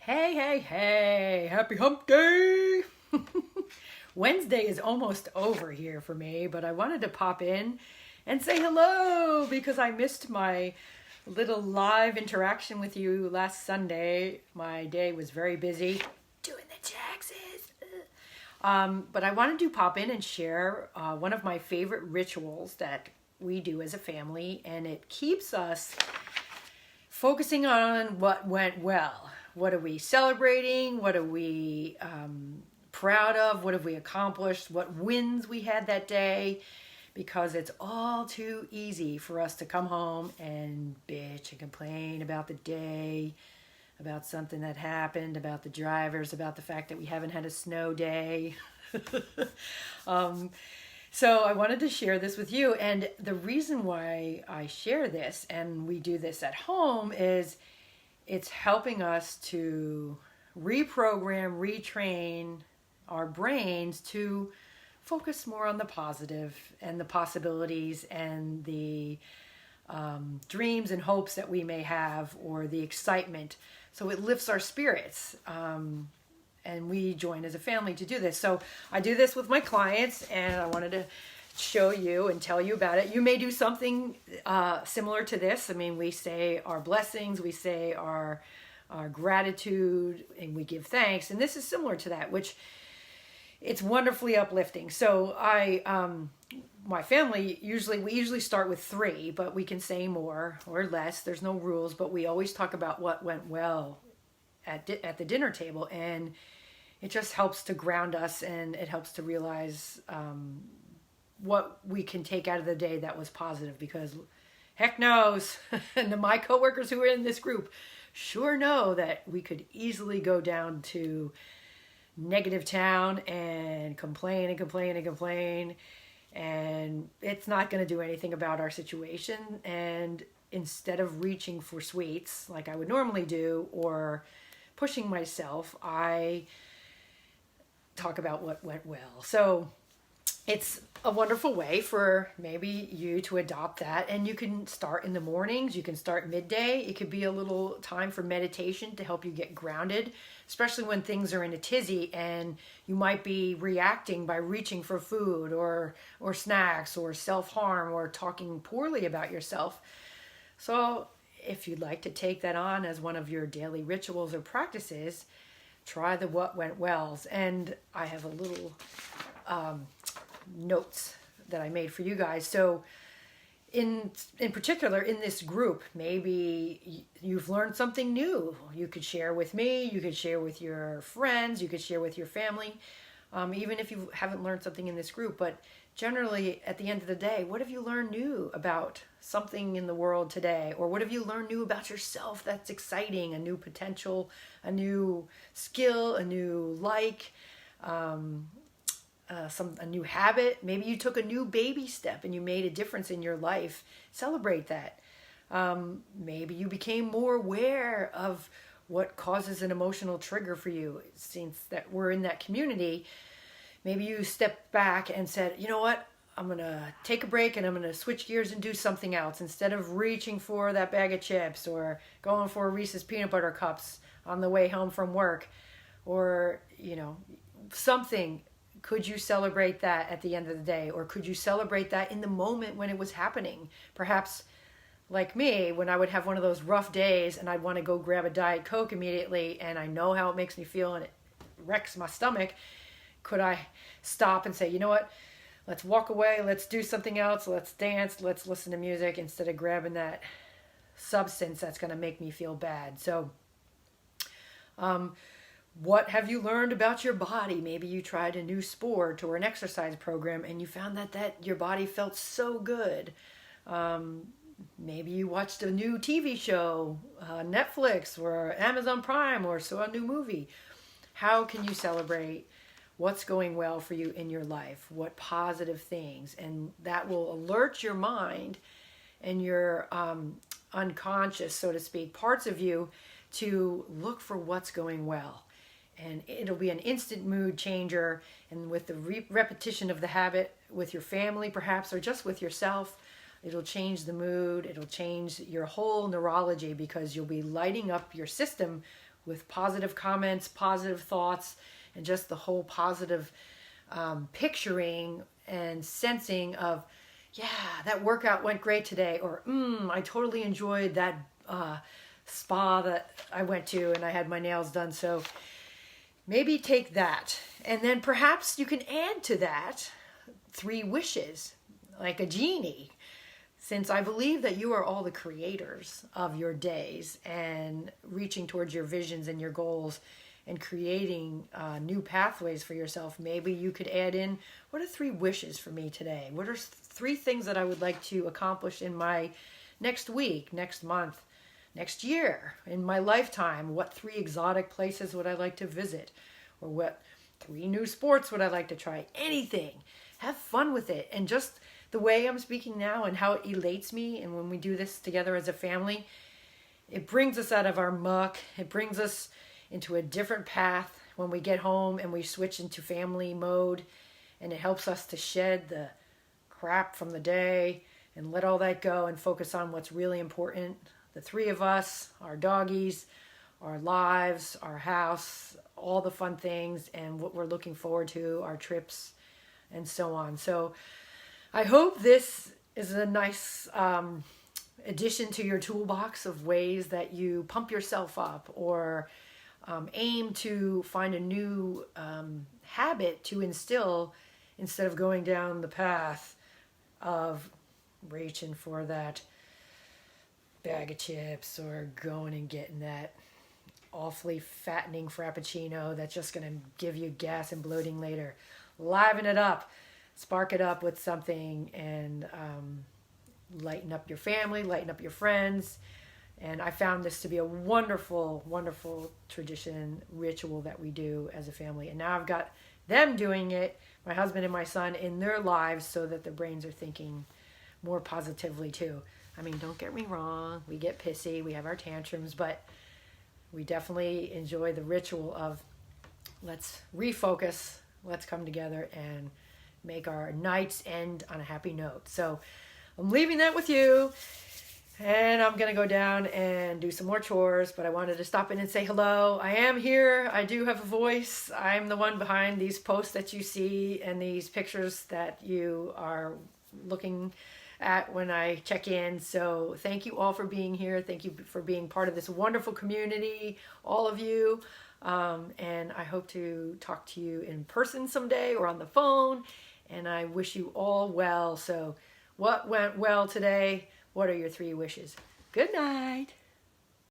Hey, hey, hey, happy hump day! Wednesday is almost over here for me, but I wanted to pop in and say hello because I missed my little live interaction with you last Sunday. My day was very busy doing the taxes. But I wanted to pop in and share one of my favorite rituals that we do as a family, and it keeps us focusing on what went well. What are we celebrating? What are we proud of? What have we accomplished? What wins we had that day? Because it's all too easy for us to come home and bitch and complain about the day, about something that happened, about the drivers, about the fact that we haven't had a snow day. So I wanted to share this with you. And the reason why I share this and we do this at home is it's helping us to reprogram, retrain our brains to focus more on the positive and the possibilities and the dreams and hopes that we may have, or the excitement. So it lifts our spirits. And we join as a family to do this. So I do this with my clients, and I wanted to show you and tell you about it. You may do something similar to this. I mean, we say our blessings, we say our gratitude, and we give thanks. And this is similar to that, which it's wonderfully uplifting. So my family, we usually start with 3, but we can say more or less. There's no rules, but we always talk about what went well at the dinner table, and it just helps to ground us, and it helps to realize what we can take out of the day that was positive, because heck knows, and my coworkers who are in this group sure know that we could easily go down to negative town and complain and complain and complain, and it's not going to do anything about our situation. And instead of reaching for sweets like I would normally do, or pushing myself, I talk about what went well. So it's a wonderful way for maybe you to adopt that. And you can start in the mornings, you can start midday. It could be a little time for meditation to help you get grounded, especially when things are in a tizzy and you might be reacting by reaching for food or snacks, or self-harm, or talking poorly about yourself. So if you'd like to take that on as one of your daily rituals or practices, try the what went wells. And I have a little notes that I made for you guys. So in particular, in this group, maybe you've learned something new. You could share with me, you could share with your friends, you could share with your family, even if you haven't learned something in this group. But generally, at the end of the day, what have you learned new about something in the world today? Or what have you learned new about yourself that's exciting, a new potential, a new skill, a new a new habit? Maybe you took a new baby step and you made a difference in your life. Celebrate that. Maybe you became more aware of what causes an emotional trigger for you. Since that we're in that community, maybe you stepped back and said, you know what? I'm going to take a break and I'm going to switch gears and do something else. Instead of reaching for that bag of chips or going for Reese's peanut butter cups on the way home from work, or, something. Could you celebrate that at the end of the day? Or could you celebrate that in the moment when it was happening? Perhaps like me, when I would have one of those rough days and I'd want to go grab a Diet Coke immediately, and I know how it makes me feel and it wrecks my stomach. Could I stop and say, you know what? Let's walk away. Let's do something else. Let's dance. Let's listen to music instead of grabbing that substance that's going to make me feel bad. So, what have you learned about your body? Maybe you tried a new sport or an exercise program and you found that your body felt so good. Maybe you watched a new TV show, Netflix or Amazon Prime, or saw a new movie. How can you celebrate what's going well for you in your life? What positive things? And that will alert your mind and your unconscious, so to speak, parts of you to look for what's going well. And it'll be an instant mood changer. And with the repetition of the habit with your family, perhaps, or just with yourself, it'll change the mood. It'll change your whole neurology, because you'll be lighting up your system with positive comments, positive thoughts, and just the whole positive picturing and sensing of, yeah, that workout went great today, or I totally enjoyed that spa that I went to and I had my nails done. So maybe take that, and then perhaps you can add to that 3 wishes, like a genie, since I believe that you are all the creators of your days and reaching towards your visions and your goals and creating new pathways for yourself. Maybe you could add in, what are 3 wishes for me today? What are 3 things that I would like to accomplish in my next week, next month, next year, in my lifetime? What 3 exotic places would I like to visit? Or what 3 new sports would I like to try? Anything. Have fun with it. And just the way I'm speaking now and how it elates me, and when we do this together as a family, it brings us out of our muck. It brings us into a different path when we get home and we switch into family mode, and it helps us to shed the crap from the day and let all that go and focus on what's really important. The 3 of us, our doggies, our lives, our house, all the fun things, and what we're looking forward to, our trips, and so on. So I hope this is a nice addition to your toolbox of ways that you pump yourself up, or aim to find a new habit to instill, instead of going down the path of reaching for that bag of chips or going and getting that awfully fattening frappuccino that's just going to give you gas and bloating later. Liven it up, spark it up with something, and lighten up your family, lighten up your friends. And I found this to be a wonderful, wonderful tradition, ritual that we do as a family. And now I've got them doing it, my husband and my son, in their lives, so that their brains are thinking more positively too. I mean, don't get me wrong, we get pissy, we have our tantrums, but we definitely enjoy the ritual of, let's refocus, let's come together and make our nights end on a happy note. So I'm leaving that with you. And I'm going to go down and do some more chores, but I wanted to stop in and say hello. I am here. I do have a voice. I'm the one behind these posts that you see and these pictures that you are looking at when I check in. So thank you all for being here. Thank you for being part of this wonderful community, all of you. And I hope to talk to you in person someday or on the phone. And I wish you all well. So what went well today? What are your 3 wishes? Good night.